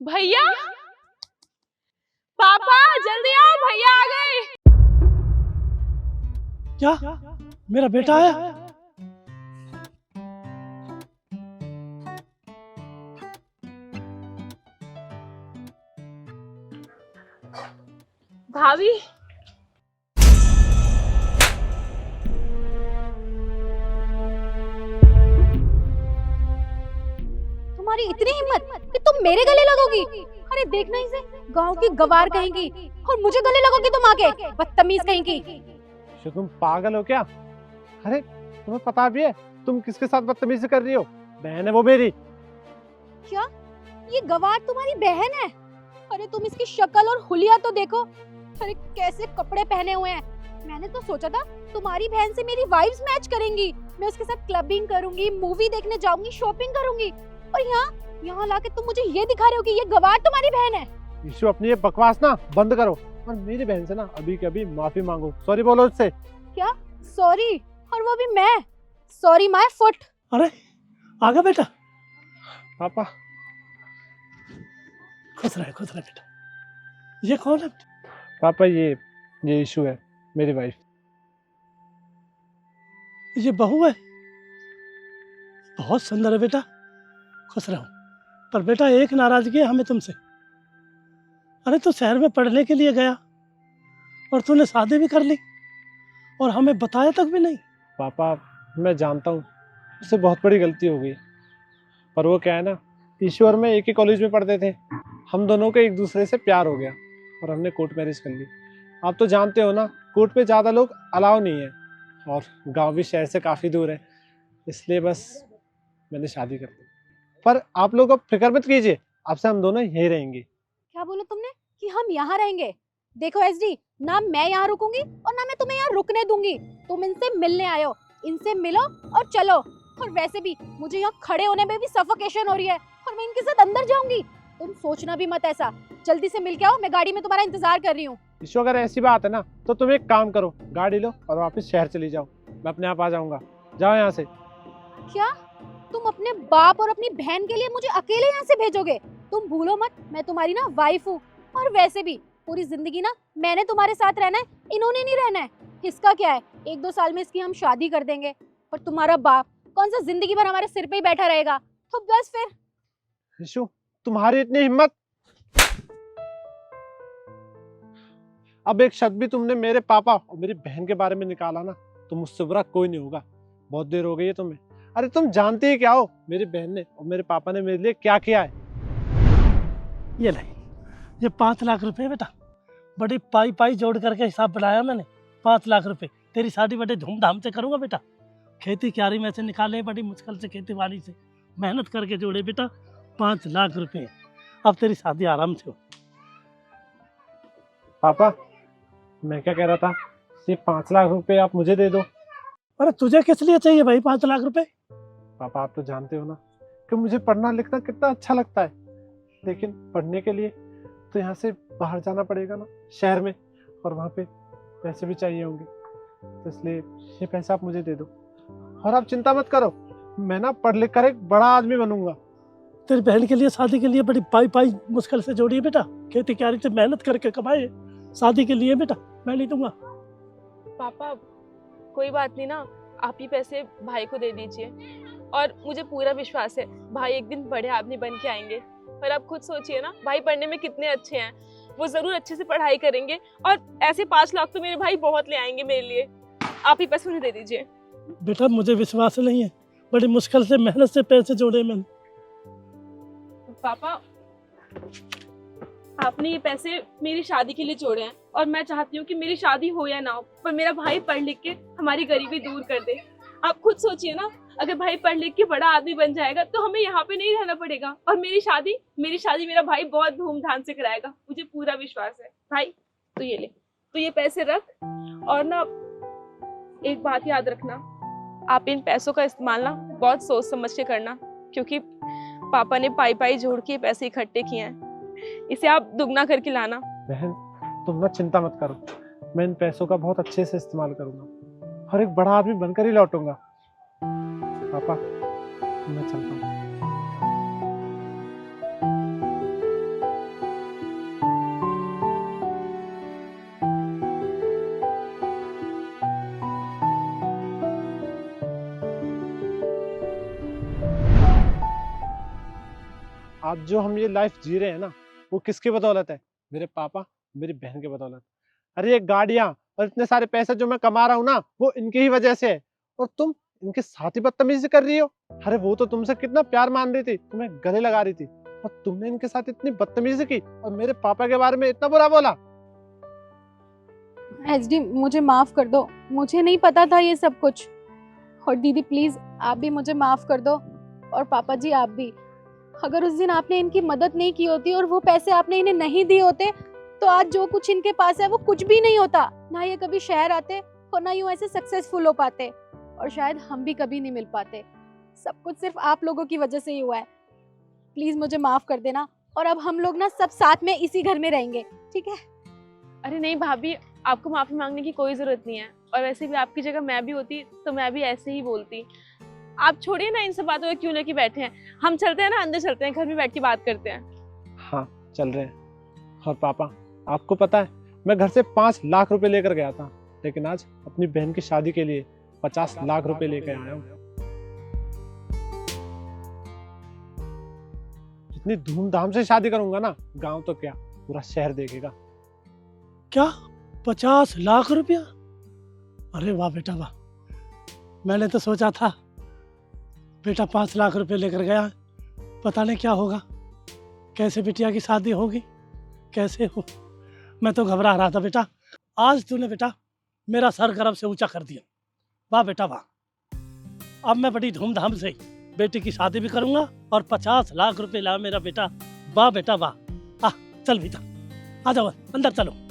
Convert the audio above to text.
भैया, पापा जल्दी आओ, भैया आ गए। क्या मेरा बेटा आया? भाभी, तुम्हारी इतनी हिम्मत कि तुम मेरे गले लगोगी? अरे देखना इसे, गांव की गवार कहेंगी और मुझे गले लगोगी तुम आके, बदतमीज कहेंगी। तुम पागल हो क्या? अरे तुम्हें पता भी है तुम किसके साथ बदतमीजी कर रही हो? बहन है वो मेरी। क्या ये गवार तुम्हारी बहन है? अरे तुम इसकी शक्ल और हुलिया तो देखो। अरे कैसे कपड़े पहने हुए हैं। मैंने तो सोचा था तुम्हारी बहन से मेरी वाइब्स मैच करेंगी, मैं उसके साथ क्लबिंग करूंगी, मूवी देखने जाऊंगी, शॉपिंग करूंगी, और यहाँ लाके तुम मुझे ये दिखा रहे हो कि ये गवार तुम्हारी बहन है। ईशु अपनी ये बकवास ना बंद करो और मेरी बहन से ना अभी कभी माफी मांगो, सॉरी बोलो उससे। क्या सॉरी? और वो भी मैं? Sorry my foot. अरे आ गया बेटा। पापा खुश रहे बेटा। ये कौन है? पापा ये ईशु है, मेरी वाइफ। ये बहू है? बहुत सुंदर है बेटा, खुश रहो। पर बेटा एक नाराजगी है हमें तुमसे। अरे तू शहर में पढ़ने के लिए गया और तूने शादी भी कर ली और हमें बताया तक भी नहीं। पापा मैं जानता हूँ उससे बहुत बड़ी गलती हो गई, पर वो क्या है ना, ईशु और मैं एक ही कॉलेज में पढ़ते थे, हम दोनों को एक दूसरे से प्यार हो गया और हमने कोर्ट मैरिज कर ली। आप तो जानते हो ना, कोर्ट पे ज़्यादा लोग अलाउ नहीं है और गांव भी शहर से काफ़ी दूर है, इसलिए बस मैंने शादी कर दी। पर आप लोग अब फिक्र मत कीजिए, आपसे हम दोनों यहीं रहेंगे। क्या बोला तुमने कि हम यहाँ रहेंगे? देखो एसडी, ना मैं यहाँ रुकूंगी और ना मैं तुम्हें यहाँ रुकने दूंगी। तुम इनसे मिलने आए हो, इनसे मिलो और चलो। और वैसे भी मुझे यहाँ खड़े होने में भी सफोकेशन हो रही है और मैं इनके साथ अंदर जाऊंगी। तुम सोचना भी मत ऐसा। जल्दी से मिल के आओ, मैं गाड़ी में तुम्हारा इंतजार कर रही हूँ। ईशु अगर ऐसी बात है ना तो तुम एक काम करो, गाड़ी लो और वापस शहर चली जाओ, मैं अपने आप आ जाऊंगा। जाओ यहाँ से। क्या तुम अपने बाप और अपनी बहन के लिए मुझे अकेले यहाँ से भेजोगे? तुम भूलो मत, मैं तुम्हारी ना वाइफ हूँ। और वैसे भी पूरी जिंदगी ना मैंने तुम्हारे साथ रहना है, इन्होंने नहीं रहना है। इसका क्या है, 1-2 साल में इसकी हम शादी कर देंगे और तुम्हारा बाप कौन सा जिंदगी भर हमारे सिर पे ही बैठा रहेगा? तो बस फिर। ईशु तुम्हारी इतनी हिम्मत, अब एक शब्द भी तुमने मेरे पापा और मेरी बहन के बारे में निकाला ना तो मुझसे बुरा कोई नहीं होगा। बहुत देर हो गई है तुम्हें। अरे तुम जानते ही क्या हो मेरी बहन ने और मेरे पापा ने मेरे लिए क्या किया है। ये नहीं, ये 5 लाख रुपए बेटा, बड़ी पाई जोड़ करके हिसाब बनाया मैंने। 5 लाख रुपए तेरी शादी बड़े धूमधाम से करूंगा बेटा। खेती क्यारी में से निकाले, बड़ी मुश्किल से खेती बाड़ी से मेहनत करके जोड़े बेटा 5 लाख रुपए। अब तेरी शादी आराम से हो। पापा मैं क्या कह रहा था, ये 5 लाख रुपए आप मुझे दे दो। अरे तुझे किस लिए चाहिए भाई 5 लाख रुपए? पापा आप तो जानते हो ना कि मुझे पढ़ना लिखना कितना अच्छा लगता है, लेकिन पढ़ने के लिए तो यहाँ से बाहर जाना पड़ेगा ना शहर में, और वहाँ पे पैसे भी चाहिए होंगे, तो इसलिए ये पैसा आप मुझे दे दो। और आप चिंता मत करो, मैं ना पढ़ लिख कर एक बड़ा आदमी बनूंगा। तेरी बहन के लिए शादी के लिए बड़ी पाई मुश्किल से जोड़ी है बेटा, खेती क्यारी से मेहनत करके कमाए शादी के लिए बेटा, मैं नहीं दूंगा। पापा कोई बात नहीं ना, आप ही पैसे भाई को दे दीजिए। और मुझे पूरा विश्वास है भाई एक दिन बड़े आदमी बन के आएंगे। पर आप खुद सोचिए ना, भाई पढ़ने में कितने अच्छे हैं, वो जरूर अच्छे से पढ़ाई करेंगे और ऐसे 5 लाख तो मेरे भाई बहुत ले आएंगे मेरे लिए। आप ही पैसे उन्हें दे दीजिए। बेटा मुझे विश्वास नहीं है, बड़ी मुश्किल से मेहनत से पैसे जोड़े मैंने। पापा आपने ये पैसे मेरी शादी के लिए जोड़े हैं और मैं चाहती हूँ कि मेरी शादी हो या ना हो, पर मेरा भाई पढ़ लिख के हमारी गरीबी दूर कर दे। आप खुद सोचिए ना, अगर भाई पढ़ लिख के बड़ा आदमी बन जाएगा तो हमें यहाँ पे नहीं रहना पड़ेगा और मेरी शादी मेरा भाई बहुत धूमधाम से कराएगा, मुझे पूरा विश्वास है। भाई तो ये ले, तो ये पैसे रख, और ना एक बात याद रखना, आप इन पैसों का इस्तेमाल ना बहुत सोच समझ के करना, क्योंकि पापा ने पाई जोड़ के पैसे इकट्ठे किए हैं, इसे आप दुगना करके लाना। बहन तुम ना चिंता मत करो, मैं इन पैसों का बहुत अच्छे से इस्तेमाल करूंगा और एक बड़ा आदमी बनकर ही लौटूंगा। पापा मैं चलता हूँ। आज जो हम ये लाइफ जी रहे हैं ना, वो किसकी बदौलत है? मेरे पापा, मेरी बहन की बदौलत। अरे ये गाड़ियां और इतने सारे पैसे जो मैं कमा रहा हूँ ना, वो इनकी ही वजह से है। और तुम इनके साथ ही बदतमीजी कर रही हो। अरे वो तो तुमसे कितना प्यार मान रही थी, तुम्हें गले लगा रही थी, और तुमने इनके साथ इतनी बदतमीजी की और मेरे पापा के बारे में इतना बुरा बोला। एचडी मुझे माफ कर दो, मुझे नहीं पता था ये सब कुछ। और दीदी प्लीज आप भी मुझे माफ कर दो, और पापा जी आप भी। अगर उस दिन आपने इनकी मदद नहीं की होती और वो पैसे आपने इन्हें नहीं दिए होते, तो आज जो कुछ इनके पास है वो कुछ भी नहीं होता। ना ये कभी शहर आते और ना यूं ऐसे सक्सेसफुल हो पाते, और शायद हम भी कभी नहीं मिल पाते। सब कुछ सिर्फ आप लोगों की वजह से ही हुआ है। प्लीज मुझे माफ कर देना, और अब हम लोग ना सब साथ में इसी घर में रहेंगे, ठीक है? अरे नहीं भाभी, आपको माफी मांगने की कोई जरूरत नहीं है। और वैसे भी आपकी जगह मैं भी होती तो मैं भी ऐसे ही बोलती। आप छोड़िए ना इन सब बातों को, क्यों लेके बैठे हैं। हम चलते हैं ना, अंदर चलते हैं, घर में बैठ के बात करते हैं। हाँ चल रहे हैं। और पापा, आपको पता है मैं घर से 5 लाख रुपए लेकर गया था, लेकिन आज अपनी बहन की शादी के लिए 50 लाख रुपए लेकर आया हूँ। इतनी धूमधाम से शादी करूंगा ना, गांव तो क्या पूरा शहर देखेगा। क्या 50 लाख रुपया? अरे वाह बेटा वाह। मैंने तो सोचा था बेटा 5 लाख रुपए लेकर गया, पता नहीं क्या होगा, कैसे बिटिया की शादी होगी, कैसे हो। मैं तो घबरा रहा था बेटा। आज तूने बेटा मेरा सर गर्व से ऊंचा कर दिया। वाह बेटा वाह। अब मैं बड़ी धूमधाम से बेटी की शादी भी करूंगा और 50 लाख रुपए ला मेरा बेटा। वाह बेटा वाह। चल बेटा आ जाओ, अंदर चलो।